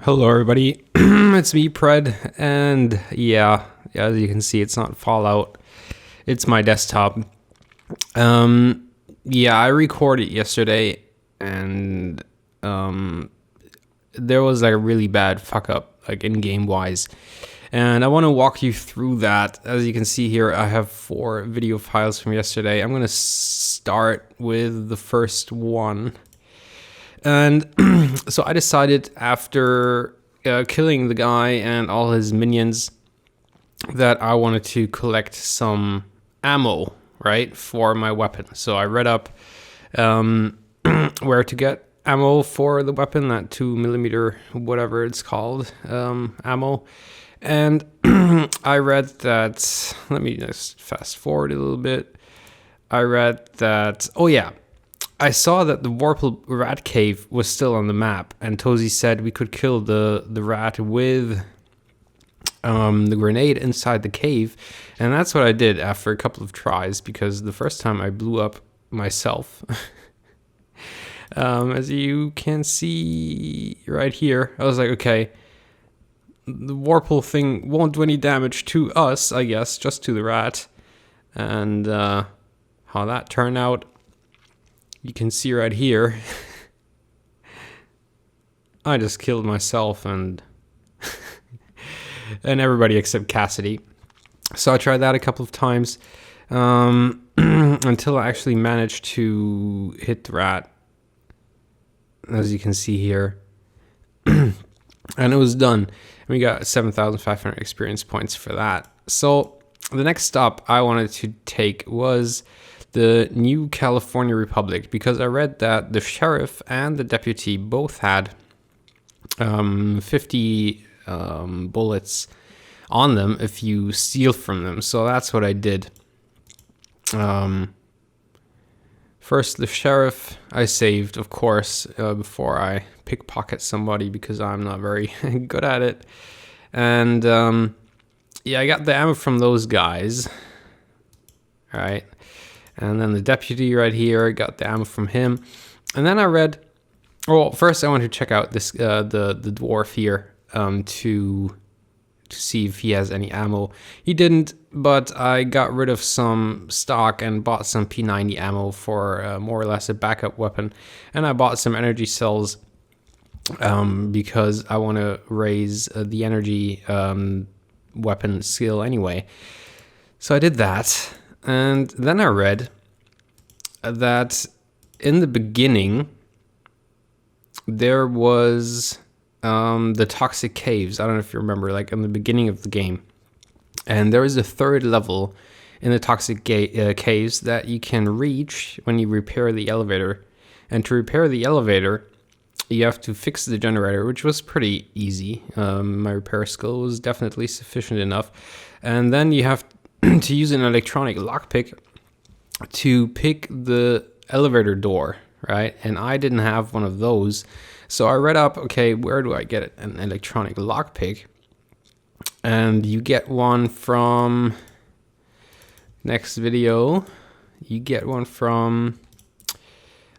Hello everybody, it's me Pred, and yeah, as you can see it's not Fallout, it's my desktop. Yeah, I recorded yesterday and there was like a really bad fuck up like in game wise, and I want to walk you through that. As you can see here, I have 4 video files from yesterday. I'm gonna start with the first one. And so I decided after killing the guy and all his minions that I wanted to collect some ammo, right, for my weapon. So I read up where to get ammo for the weapon, that 2mm, whatever it's called, ammo. And I read that, let me just fast forward a little bit. I read that, oh yeah, I saw that the Vorpal rat cave was still on the map, and Tozy said we could kill the rat with the grenade inside the cave, and that's what I did after a couple of tries, because the first time I blew up myself. As you can see right here, I was like, okay, the Vorpal thing won't do any damage to us, I guess, just to the rat. And how that turned out, you can see right here. I just killed myself and and everybody except Cassidy. So I tried that a couple of times until I actually managed to hit the rat, as you can see here. And it was done. And we got 7,500 experience points for that. So the next stop I wanted to take was the New California Republic, because I read that the sheriff and the deputy both had 50 bullets on them if you steal from them. So that's what I did. First, the sheriff I saved, of course, before I pickpocket somebody, because I'm not very good at it. And yeah, I got the ammo from those guys. All right. And then the deputy right here, got the ammo from him. And then I read, well, first I wanted to check out this the dwarf here to see if he has any ammo. He didn't, but I got rid of some stock and bought some P90 ammo for more or less a backup weapon. And I bought some energy cells because I want to raise the energy weapon skill anyway. So I did that. And then I read that in the beginning, there was the toxic caves. I don't know if you remember, like in the beginning of the game. And there is a 3rd level in the toxic caves that you can reach when you repair the elevator. And to repair the elevator, you have to fix the generator, which was pretty easy. My repair skill was definitely sufficient enough. And then you have to use an electronic lockpick to pick the elevator door, right? And I didn't have one of those. So I read up, okay, where do I get an electronic lockpick? And you get one from, next video, you get one from,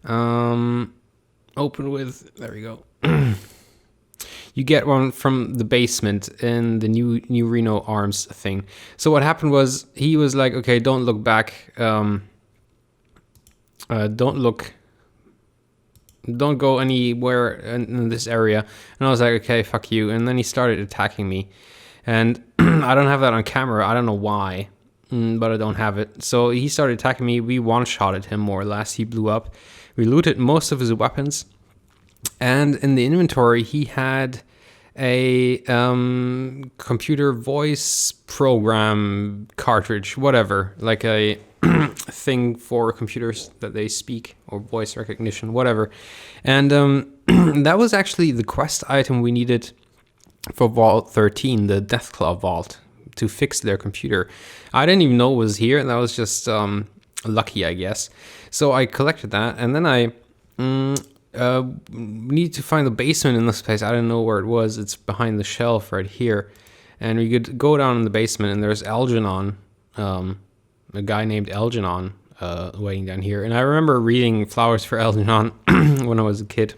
open with, there we go. You get one from the basement in the new Reno Arms thing. So what happened was, he was like, okay, don't look back. Don't go anywhere in this area. And I was like, okay, fuck you. And then he started attacking me. And I don't have that on camera. I don't know why, but I don't have it. So he started attacking me. We one-shotted him more or less. He blew up. We looted most of his weapons. And in the inventory, he had a computer voice program cartridge, whatever, like a thing for computers that they speak, or voice recognition, whatever. And that was actually the quest item we needed for Vault 13, the Deathclaw Vault, to fix their computer. I didn't even know it was here. That was just lucky, I guess. So I collected that, and then I need to find the basement in this place. I don't know where it was. It's behind the shelf right here. And we could go down in the basement, and there's Algernon, a guy named Algernon waiting down here. And I remember reading Flowers for Algernon when I was a kid.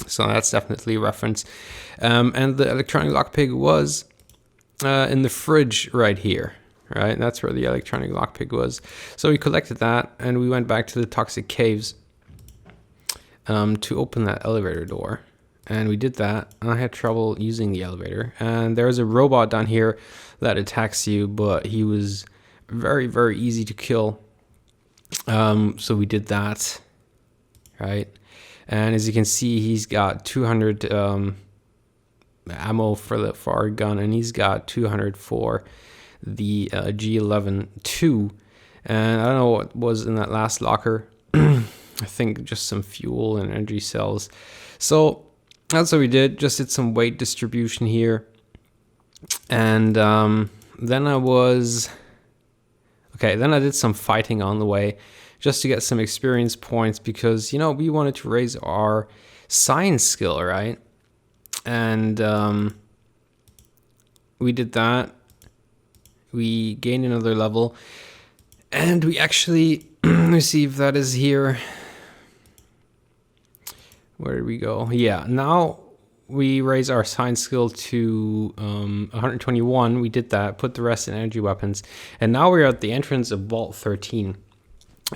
So that's definitely a reference. And the electronic lockpick was in the fridge right here, right? That's where the electronic lockpick was. So we collected that and we went back to the toxic caves to open that elevator door. And we did that, and I had trouble using the elevator. And there's a robot down here that attacks you, but he was very, very easy to kill. So we did that, right? And as you can see, he's got 200 ammo for our gun, and he's got 200 for the G11-2. And I don't know what was in that last locker. I think just some fuel and energy cells. So that's what we did. Just did some weight distribution here. And then I did some fighting on the way just to get some experience points because, you know, we wanted to raise our science skill, right? And we did that. We gained another level. And we actually, let me see if that is here. Where did we go? Yeah, now we raise our science skill to 121. We did that, put the rest in energy weapons. And now we're at the entrance of Vault 13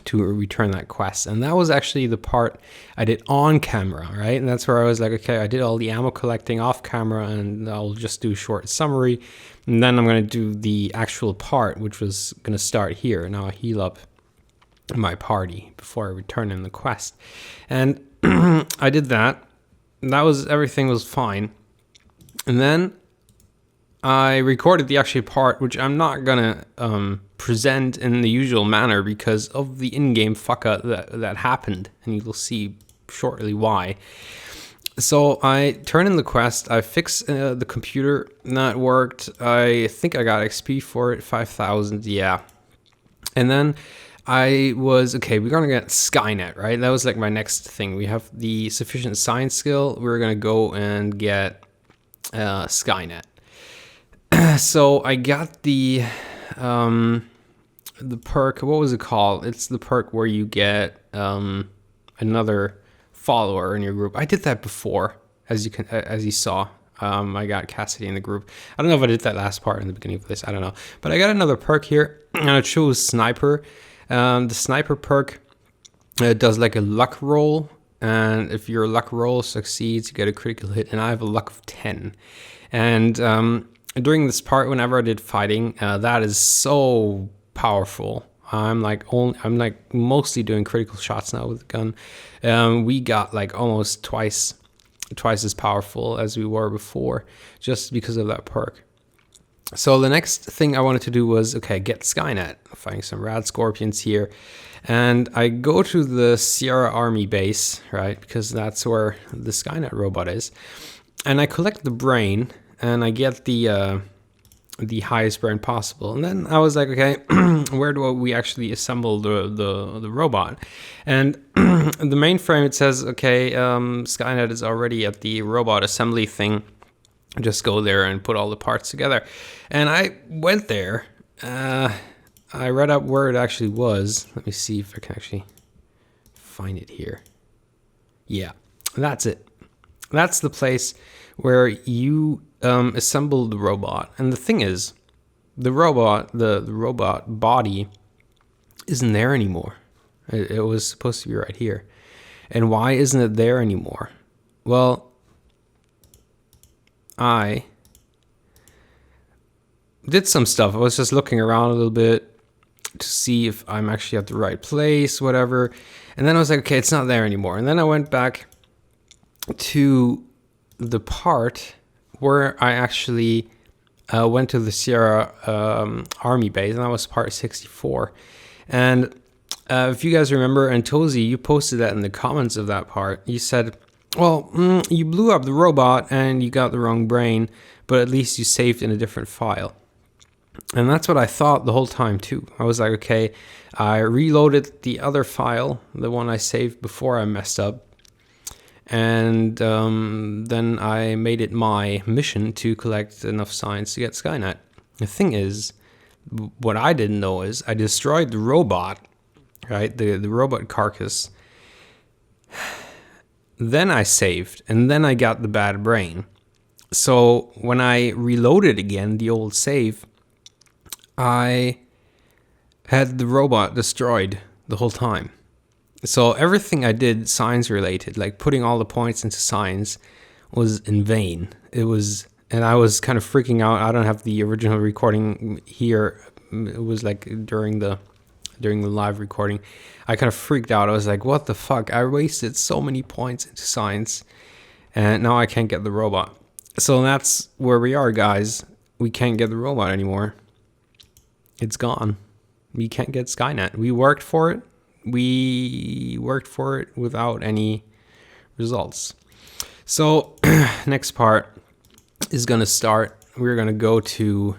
to return that quest. And that was actually the part I did on camera, right? And that's where I was like, okay, I did all the ammo collecting off camera and I'll just do a short summary. And then I'm going to do the actual part, which was going to start here. Now I heal up my party before I return in the quest. And I did that. Everything was fine. And then I recorded the actual part, which I'm not gonna present in the usual manner because of the in-game fuck up that happened, and you will see shortly why. So I turned in the quest. I fixed the computer, and that worked. I think I got XP for it, 5,000. Yeah, and then I was, okay, we're going to get Skynet, right? That was like my next thing. We have the sufficient science skill. We're going to go and get Skynet. So I got the perk, what was it called? It's the perk where you get another follower in your group. I did that before, as you saw. I got Cassidy in the group. I don't know if I did that last part in the beginning of this. I don't know. But I got another perk here, and I chose Sniper. The Sniper perk does like a luck roll, and if your luck roll succeeds, you get a critical hit, and I have a luck of 10. And during this part, whenever I did fighting, that is so powerful. I'm like mostly doing critical shots now with the gun. We got like almost twice as powerful as we were before, just because of that perk. So the next thing I wanted to do was, okay, get Skynet. Find some rad scorpions here. And I go to the Sierra Army base, right? Because that's where the Skynet robot is. And I collect the brain and I get the highest brain possible. And then I was like, okay, where do we actually assemble the robot? And the mainframe, it says, okay, Skynet is already at the robot assembly thing. Just go there and put all the parts together. And I went there. I read up where it actually was. Let me see if I can actually find it here. Yeah, that's it. That's the place where you assemble the robot. And the thing is, the robot body isn't there anymore. It was supposed to be right here. And why isn't it there anymore? Well, I did some stuff. I was just looking around a little bit to see if I'm actually at the right place, whatever. And then I was like, okay, it's not there anymore. And then I went back to the part where I actually went to the Sierra Army base, and that was part 64. And if you guys remember, and Tozy, you posted that in the comments of that part. You said, well, you blew up the robot and you got the wrong brain, but at least you saved in a different file. And that's what I thought the whole time too. I was like, okay, I reloaded the other file, the one I saved before I messed up. And then I made it my mission to collect enough science to get Skynet. The thing is, what I didn't know is I destroyed the robot, right? The robot carcass. then I saved, and then I got the bad brain. So when I reloaded again the old save, I had the robot destroyed the whole time. So everything I did science related, like putting all the points into science, was in vain. And I was kind of freaking out. I don't have the original recording here. It was like during the live recording. I kind of freaked out. I was like, what the fuck? I wasted so many points into science, and now I can't get the robot. So that's where we are, guys. We can't get the robot anymore. It's gone. We can't get Skynet. We worked for it. We worked for it without any results. So next part is going to start. We're going to go to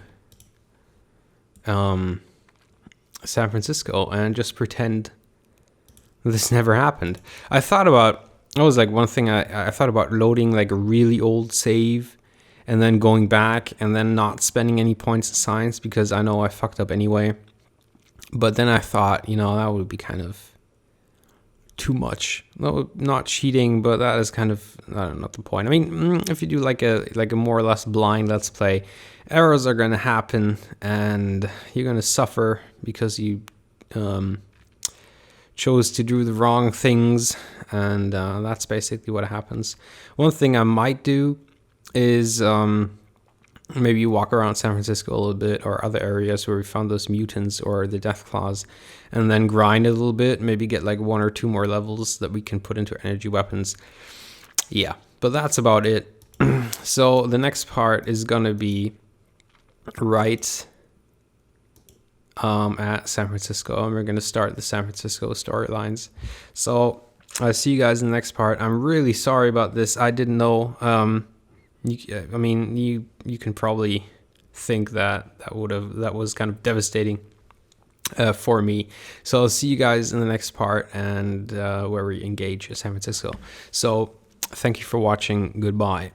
San Francisco and just pretend this never happened. I thought about loading like a really old save and then going back and then not spending any points in science because I know I fucked up anyway. But then I thought, that would be kind of too much. No, not cheating, but that is kind of not the point. I mean, if you do like a more or less blind let's play, errors are going to happen and you're going to suffer because you chose to do the wrong things, and that's basically what happens. One thing I might do is maybe walk around San Francisco a little bit or other areas where we found those mutants or the death claws, and then grind a little bit, maybe get like 1 or 2 more levels that we can put into energy weapons. Yeah, but that's about it. So the next part is gonna be right at San Francisco, and we're gonna start the San Francisco storylines. So I'll see you guys in the next part. I'm really sorry about this. I didn't know. You can probably think that was kind of devastating for me. So I'll see you guys in the next part, and where we engage San Francisco. So thank you for watching. Goodbye.